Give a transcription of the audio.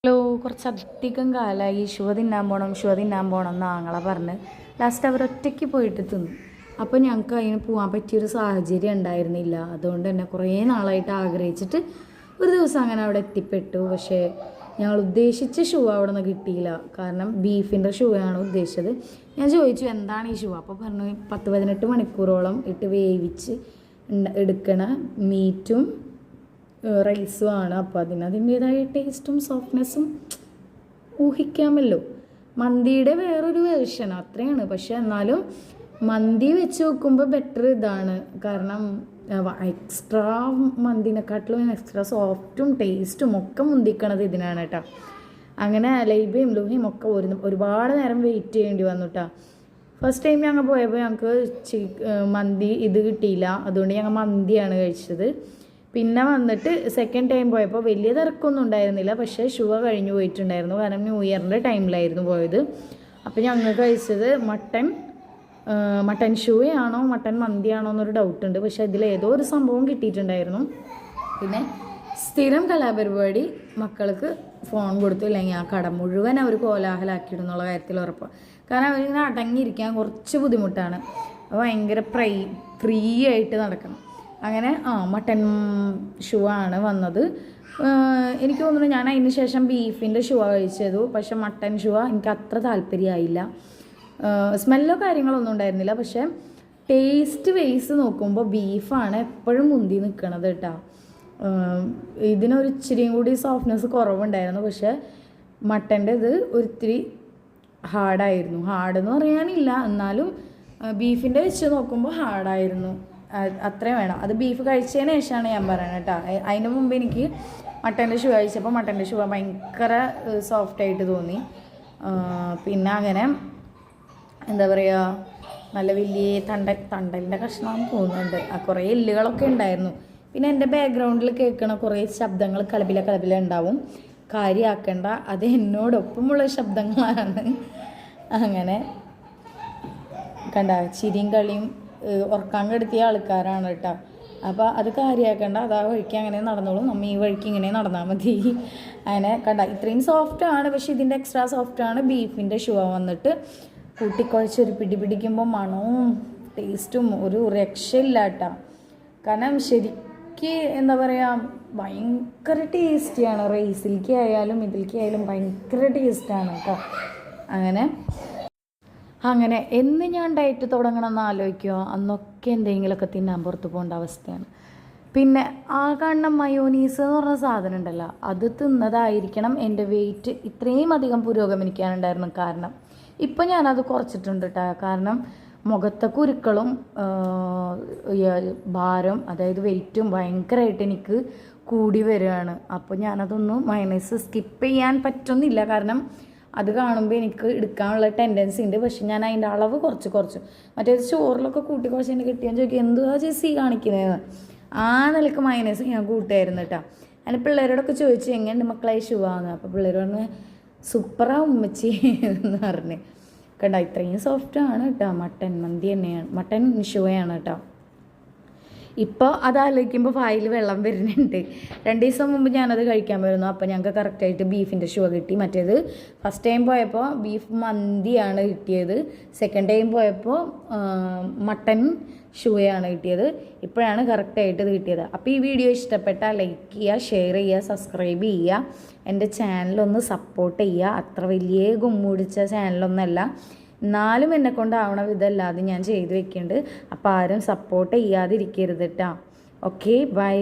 Hello, കുറച്ചധികം കാലമായി ഷുവ തിന്നാൻ പോകണം എന്ന് ആങ്ങളെ പറഞ്ഞ് ലാസ്റ്റ് അവർ ഒറ്റയ്ക്ക് പോയിട്ട് തിന്നു. അപ്പോൾ ഞങ്ങൾക്ക് അതിന് പോകാൻ പറ്റിയൊരു സാഹചര്യം ഉണ്ടായിരുന്നില്ല. അതുകൊണ്ട് തന്നെ കുറേ നാളായിട്ട് ആഗ്രഹിച്ചിട്ട് ഒരു ദിവസം അങ്ങനെ അവിടെ എത്തിപ്പെട്ടു. പക്ഷേ ഞങ്ങൾ ഉദ്ദേശിച്ച ഷൂ അവിടെ നിന്ന് കിട്ടിയില്ല. കാരണം ബീഫിൻ്റെ ഷൂയാണ് ഉദ്ദേശിച്ചത്. ഞാൻ ചോദിച്ചു എന്താണ് ഈ ഷൂ, അപ്പോൾ പറഞ്ഞു 10-18 മണിക്കൂറോളം ഇട്ട് വേവിച്ച് എടുക്കണ മീറ്റും റൈസും ആണ്. അപ്പോൾ അതിൻ്റേതായ ടേസ്റ്റും സോഫ്റ്റ്നെസ്സും ഊഹിക്കാമല്ലോ. മന്തിയുടെ വേറൊരു വേർഷൻ അത്രയാണ്. പക്ഷെ എന്നാലും മന്തി വെച്ച് നോക്കുമ്പോൾ ബെറ്റർ ഇതാണ്. കാരണം എക്സ്ട്രാ മന്തിനെക്കാട്ടിലും എക്സ്ട്രാ സോഫ്റ്റും ടേസ്റ്റും ഒക്കെ മുന്തിക്കണത് ഇതിനാണ് കേട്ടോ. അങ്ങനെ ലൈബയും ലൂഹയും ഒക്കെ ഒരുപാട് നേരം വെയിറ്റ് ചെയ്യേണ്ടി വന്നു കേട്ടോ. ഫസ്റ്റ് ടൈം ഞങ്ങൾ പോയപ്പോൾ ഞങ്ങൾക്ക് മന്തി ഇത് കിട്ടിയില്ല. അതുകൊണ്ട് ഞങ്ങൾ മന്തിയാണ് കഴിച്ചത്. പിന്നെ വന്നിട്ട് സെക്കൻഡ് ടൈം പോയപ്പോൾ വലിയ തിരക്കൊന്നും ഉണ്ടായിരുന്നില്ല. പക്ഷേ ഷുവ കഴിഞ്ഞു പോയിട്ടുണ്ടായിരുന്നു. കാരണം ന്യൂ ഇയറിൻ്റെ ടൈമിലായിരുന്നു പോയത്. അപ്പോൾ ഞങ്ങൾ കഴിച്ചത് മട്ടൻ ഷൂയാണോ മട്ടൻ മന്തിയാണോ എന്നൊരു ഡൗട്ടുണ്ട്. പക്ഷേ ഇതിലേതോ ഒരു സംഭവം കിട്ടിയിട്ടുണ്ടായിരുന്നു. പിന്നെ സ്ഥിരം കലാപരിപാടി മക്കൾക്ക് ഫോൺ കൊടുത്തു, ഇല്ലെങ്കിൽ ആ കട മുഴുവൻ അവർ കോലാഹലാക്കിയിടുന്നുള്ള കാര്യത്തിൽ ഉറപ്പാണ്. കാരണം അവരിങ്ങനെ അടങ്ങിയിരിക്കാൻ കുറച്ച് ബുദ്ധിമുട്ടാണ്. ഭയങ്കര ഫ്രീ ആയിട്ട് നടക്കണം. അങ്ങനെ മട്ടൻ ഷൂ ആണ് വന്നത്. എനിക്ക് തോന്നുന്നു ഞാൻ അതിന് ശേഷം ബീഫിൻ്റെ ഷൂ കഴിച്ചത്. പക്ഷെ മട്ടൻ ഷൂ എനിക്ക് അത്ര താല്പര്യമായില്ല. സ്മെല്ലോ കാര്യങ്ങളൊന്നും ഉണ്ടായിരുന്നില്ല. പക്ഷേ ടേസ്റ്റ് വൈസ് നോക്കുമ്പോൾ ബീഫാണ് എപ്പോഴും മുന്തി നിൽക്കണത് കേട്ടോ. ഇതിനൊരു ഇച്ചിരിയും കൂടി സോഫ്റ്റ്നെസ് കുറവുണ്ടായിരുന്നു. പക്ഷേ മട്ടൻ്റെ ഇത് ഒരിത്തിരി ഹാർഡായിരുന്നു. ഹാർഡെന്ന് പറയാനില്ല, എന്നാലും ബീഫിൻ്റെ വെച്ച് നോക്കുമ്പോൾ ഹാർഡായിരുന്നു. അത്രയും വേണം. അത് ബീഫ് കഴിച്ചതിന് ശേഷമാണ് ഞാൻ പറയുന്നത് കേട്ടോ. അതിന് മുമ്പ് എനിക്ക് മട്ടൻ്റെ ഷൂ കഴിച്ചപ്പോൾ മട്ടൻ്റെ ഷൂ ഭയങ്കര സോഫ്റ്റായിട്ട് തോന്നി. പിന്നെ അങ്ങനെ എന്താ പറയുക, നല്ല വലിയ തണ്ടലിൻ്റെ കഷ്ണം തോന്നുന്നുണ്ട്. കുറേ എല്ലുകളൊക്കെ ഉണ്ടായിരുന്നു. പിന്നെ എൻ്റെ ബാക്ക്ഗ്രൗണ്ടിൽ കേൾക്കണ കുറേ ശബ്ദങ്ങൾ കലപില ഉണ്ടാവും. കാര്യമാക്കേണ്ട, അത് എന്നോടൊപ്പമുള്ള ശബ്ദങ്ങളാണ്. അങ്ങനെ കണ്ട ചിരിയും കളിയും ഉറക്കാൻ കെടുത്തിയ ആൾക്കാരാണ് കേട്ടോ. അപ്പോൾ അത് കാര്യമാക്കേണ്ട, അത് ആ വഴിക്ക് അങ്ങനെ നടന്നോളും. നമ്മൾ ഈ വഴിക്ക് ഇങ്ങനെ നടന്നാൽ മതി. അങ്ങനെ കണ്ട ഇത്രയും സോഫ്റ്റാണ്. പക്ഷേ ഇതിൻ്റെ എക്സ്ട്രാ സോഫ്റ്റാണ് ബീഫിൻ്റെ ഷൂ വന്നിട്ട്. കൂട്ടിക്കുഴച്ചൊരു പിടിക്കുമ്പോൾ മണവും ടേസ്റ്റും ഒരു രക്ഷയില്ല കേട്ടോ. കാരണം ശരിക്ക് എന്താ പറയുക, ഭയങ്കര ടേസ്റ്റിയാണ്. റൈസിലേക്ക് ആയാലും ഇതിലേക്ക് ആയാലും ഭയങ്കര ടേസ്റ്റാണ് കേട്ടോ. അങ്ങനെ എന്ന് ഞാൻ ഡയറ്റ് തുടങ്ങണമെന്ന് ആലോചിക്കുമോ അന്നൊക്കെ എന്തെങ്കിലുമൊക്കെ തിന്നാൻ പുറത്ത് പോകേണ്ട അവസ്ഥയാണ്. പിന്നെ ആ കാണുന്ന മയോനീസ് എന്ന് പറഞ്ഞ സാധനം ഉണ്ടല്ലോ, അത് തിന്നതായിരിക്കണം എൻ്റെ വെയിറ്റ് ഇത്രയും അധികം പുരോഗമിക്കാനുണ്ടായിരുന്നു. കാരണം ഇപ്പം ഞാനത് കുറച്ചിട്ടുണ്ട് കേട്ടോ. കാരണം മുഖത്തെ കുരുക്കളും ഭാരം, അതായത് വെയിറ്റും ഭയങ്കരമായിട്ട് എനിക്ക് കൂടി വരികയാണ്. അപ്പോൾ ഞാനതൊന്നും മയോനൈസ് സ്കിപ്പ് ചെയ്യാൻ പറ്റുന്നില്ല. കാരണം അത് കാണുമ്പോൾ എനിക്ക് എടുക്കാനുള്ള ടെൻഡൻസി ഉണ്ട്. പക്ഷെ ഞാൻ അതിൻ്റെ അളവ് കുറച്ച് മറ്റേത് ചോറിലൊക്കെ കൂട്ടി കുറച്ച് എനിക്ക് കിട്ടിയെന്ന് ചോദിക്കുക എന്തുവാ ചേച്ചി കാണിക്കുന്നതെന്ന്. ആ നിലക്ക് മയോനൈസ് ഞാൻ കൂട്ടായിരുന്നു കേട്ടോ. അതിന് പിള്ളേരോടൊക്കെ ചോദിച്ചു എങ്ങനെയുണ്ട് മക്കളെ ഷൂവാന്ന്. അപ്പോൾ പിള്ളേർ പറഞ്ഞ് സൂപ്പറാ ഉമ്മച്ചി എന്ന് പറഞ്ഞ്. കണ്ട ഇത്രയും സോഫ്റ്റാണ് കേട്ടോ. മട്ടൻ മന്തി തന്നെയാണ്, മട്ടൻ ഷൂയാണ് കേട്ടോ. ഇപ്പോൾ അതാലോചിക്കുമ്പോൾ വായിൽ വെള്ളം വരുന്നുണ്ട്. 2 ദിവസം മുമ്പ് ഞാനത് കഴിക്കാൻ വരുന്നു. അപ്പോൾ ഞങ്ങൾക്ക് കറക്റ്റായിട്ട് ബീഫിൻ്റെ ഷൂ കിട്ടി. മറ്റേത് ഫസ്റ്റ് ടൈം പോയപ്പോൾ ബീഫ് മന്തിയാണ് കിട്ടിയത്. സെക്കൻഡ് ടൈം പോയപ്പോൾ മട്ടൻ ഷൂയാണ് കിട്ടിയത്. ഇപ്പോഴാണ് കറക്റ്റായിട്ട് ഇത് കിട്ടിയത്. അപ്പോൾ ഈ വീഡിയോ ഇഷ്ടപ്പെട്ടാൽ ലൈക്ക് ചെയ്യുക, ഷെയർ ചെയ്യുക, സബ്സ്ക്രൈബ് ചെയ്യുക. എൻ്റെ ചാനലൊന്ന് സപ്പോർട്ട് ചെയ്യുക. അത്ര വലിയ ഗുമ്മുടിച്ച ചാനലൊന്നല്ല, എന്നാലും എന്നെക്കൊണ്ടാവണ വിധമല്ലാതെ ഞാൻ ചെയ്ത് വെക്കുന്നുണ്ട്. അപ്പോൾ ആരും സപ്പോർട്ട് ചെയ്യാതിരിക്കരുത് കേട്ടോ. Okay, by.